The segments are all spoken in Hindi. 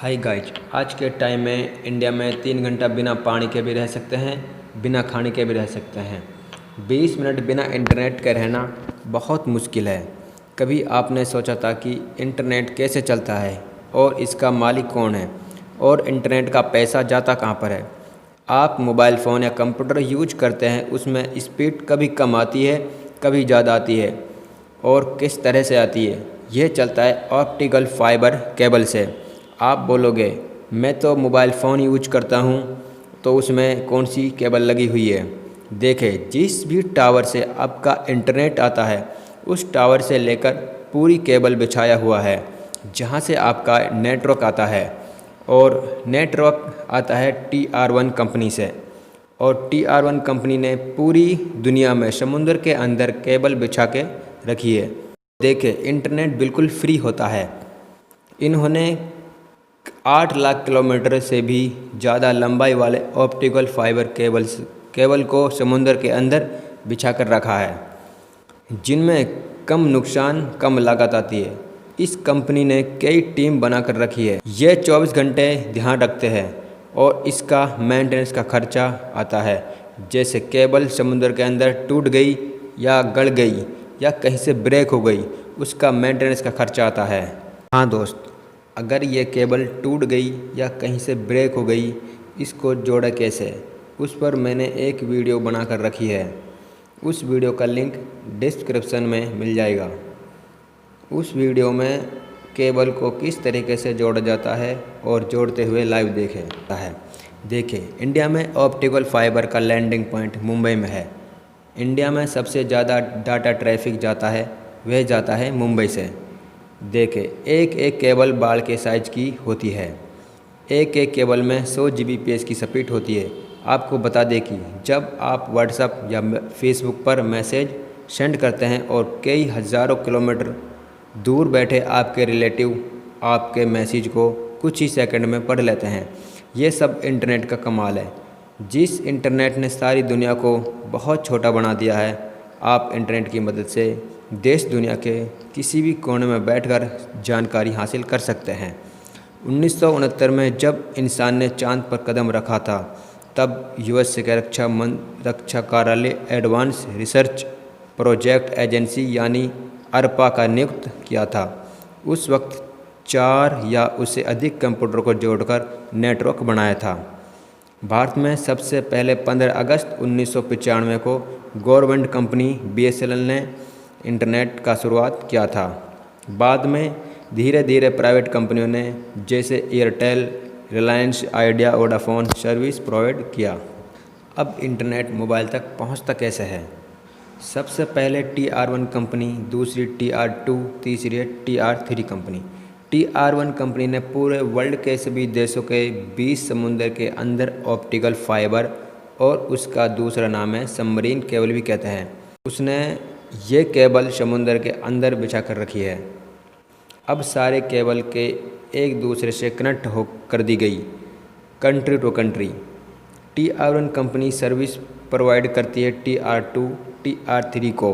हाय गाइज, आज के टाइम में इंडिया में 3 घंटा बिना पानी के भी रह सकते हैं, बिना खाने के भी रह सकते हैं। 20 मिनट बिना इंटरनेट के रहना बहुत मुश्किल है। कभी आपने सोचा था कि इंटरनेट कैसे चलता है और इसका मालिक कौन है और इंटरनेट का पैसा जाता कहाँ पर है? आप मोबाइल फ़ोन या कंप्यूटर यूज करते हैं, उसमें स्पीड कभी कम आती है, कभी ज़्यादा आती है और किस तरह से आती है? यह चलता है ऑप्टिकल फाइबर केबल से। आप बोलोगे मैं तो मोबाइल फ़ोन यूज करता हूँ, तो उसमें कौन सी केबल लगी हुई है? देखें, जिस भी टावर से आपका इंटरनेट आता है उस टावर से लेकर पूरी केबल बिछाया हुआ है जहाँ से आपका नेटवर्क आता है। और नेटवर्क आता है TR1 कंपनी से, और TR1 कंपनी ने पूरी दुनिया में समुद्र के अंदर केबल बिछा के रखी है। देखें, इंटरनेट बिल्कुल फ्री होता है। इन्होंने 8 लाख किलोमीटर से भी ज़्यादा लंबाई वाले ऑप्टिकल फाइबर केबल को समुद्र के अंदर बिछा कर रखा है, जिनमें कम नुकसान, कम लागत आती है। इस कंपनी ने कई टीम बना कर रखी है। ये 24 घंटे ध्यान रखते हैं और इसका मेंटेनेंस का खर्चा आता है। जैसे केबल समुद्र के अंदर टूट गई या गड़ गई या कहीं से ब्रेक हो गई, उसका मेंटेनेंस का खर्चा आता है। हाँ दोस्त, अगर ये केबल टूट गई या कहीं से ब्रेक हो गई, इसको जोड़ा कैसे, उस पर मैंने एक वीडियो बना कर रखी है। उस वीडियो का लिंक डिस्क्रिप्शन में मिल जाएगा। उस वीडियो में केबल को किस तरीके से जोड़ा जाता है और जोड़ते हुए लाइव देखिए, इंडिया में ऑप्टिकल फाइबर का लैंडिंग पॉइंट मुंबई में है। इंडिया में सबसे ज़्यादा डाटा ट्रैफिक जाता है, वह जाता है मुंबई से। देखें, एक एक केबल बाड़ के साइज की होती है। एक एक केबल में 100 Gbps की स्पीड होती है। आपको बता दें कि जब आप व्हाट्सएप या फेसबुक पर मैसेज सेंड करते हैं और कई हज़ारों किलोमीटर दूर बैठे आपके रिलेटिव आपके मैसेज को कुछ ही सेकंड में पढ़ लेते हैं। ये सब इंटरनेट का कमाल है। जिस इंटरनेट ने सारी दुनिया को बहुत छोटा बना दिया है, आप इंटरनेट की मदद से देश दुनिया के किसी भी कोने में बैठकर जानकारी हासिल कर सकते हैं। 1969 में जब इंसान ने चांद पर कदम रखा था, तब US के रक्षा कार्यालय एडवांस रिसर्च प्रोजेक्ट एजेंसी यानी ARPA का नियुक्त किया था। उस वक्त 4 या उससे अधिक कंप्यूटर को जोड़कर नेटवर्क बनाया था। भारत में सबसे पहले 15 अगस्त 1995 को गवर्नमेंट कंपनी BSNL ने इंटरनेट का शुरुआत किया था। बाद में धीरे धीरे प्राइवेट कंपनियों ने जैसे Airtel, Reliance, idea, Vodafone service provide किया। अब इंटरनेट मोबाइल तक पहुंचता कैसे है? सबसे पहले TR1 कंपनी, दूसरी TR2, तीसरी है TR3 कंपनी। TR1 कंपनी ने पूरे वर्ल्ड के सभी देशों के 20 समुद्र के अंदर ऑप्टिकल फाइबर, और उसका दूसरा नाम है सबमरीन केबल भी कहते हैं, उसने ये केबल समुद्र के अंदर बिछा कर रखी है। अब सारे केबल के एक दूसरे से कनेक्ट हो कर दी गई country to country. TR1 company service provide करती है TR2, TR3 को।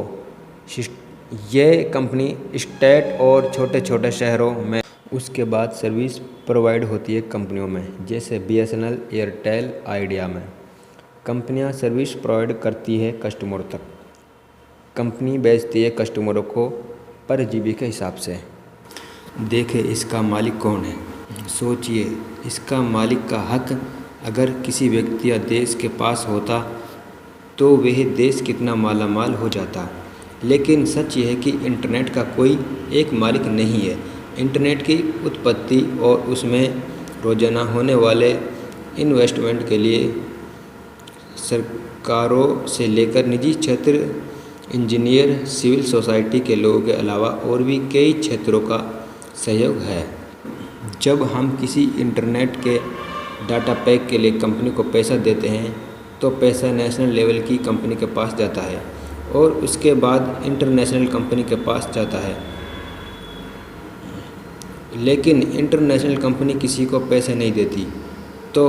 ये कंपनी स्टेट और छोटे छोटे शहरों में, उसके बाद सर्विस प्रोवाइड होती है कंपनियों में, जैसे BSNL, एयरटेल, आइडिया में। कंपनियां सर्विस प्रोवाइड करती है कस्टमर तक। कंपनी बेचती है कस्टमरों को पर GB के हिसाब से। देखें, इसका मालिक कौन है? सोचिए, इसका मालिक का हक अगर किसी व्यक्ति या देश के पास होता तो वह देश कितना माला माल हो जाता। लेकिन सच ये है कि इंटरनेट का कोई एक मालिक नहीं है। इंटरनेट की उत्पत्ति और उसमें रोजाना होने वाले इन्वेस्टमेंट के लिए सरकारों से लेकर निजी क्षेत्र, इंजीनियर, सिविल सोसाइटी के लोगों के अलावा और भी कई क्षेत्रों का सहयोग है। जब हम किसी इंटरनेट के डाटा पैक के लिए कंपनी को पैसा देते हैं, तो पैसा नेशनल लेवल की कंपनी के पास जाता है और उसके बाद इंटरनेशनल कंपनी के पास जाता है। लेकिन इंटरनेशनल कंपनी किसी को पैसे नहीं देती। तो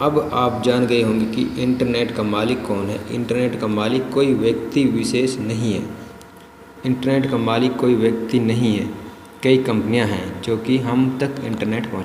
अब आप जान गए होंगे कि इंटरनेट का मालिक कौन है। इंटरनेट का मालिक कोई व्यक्ति विशेष नहीं है। इंटरनेट का मालिक कोई व्यक्ति नहीं है, कई कंपनियां हैं जो कि हम तक इंटरनेट पहुंचा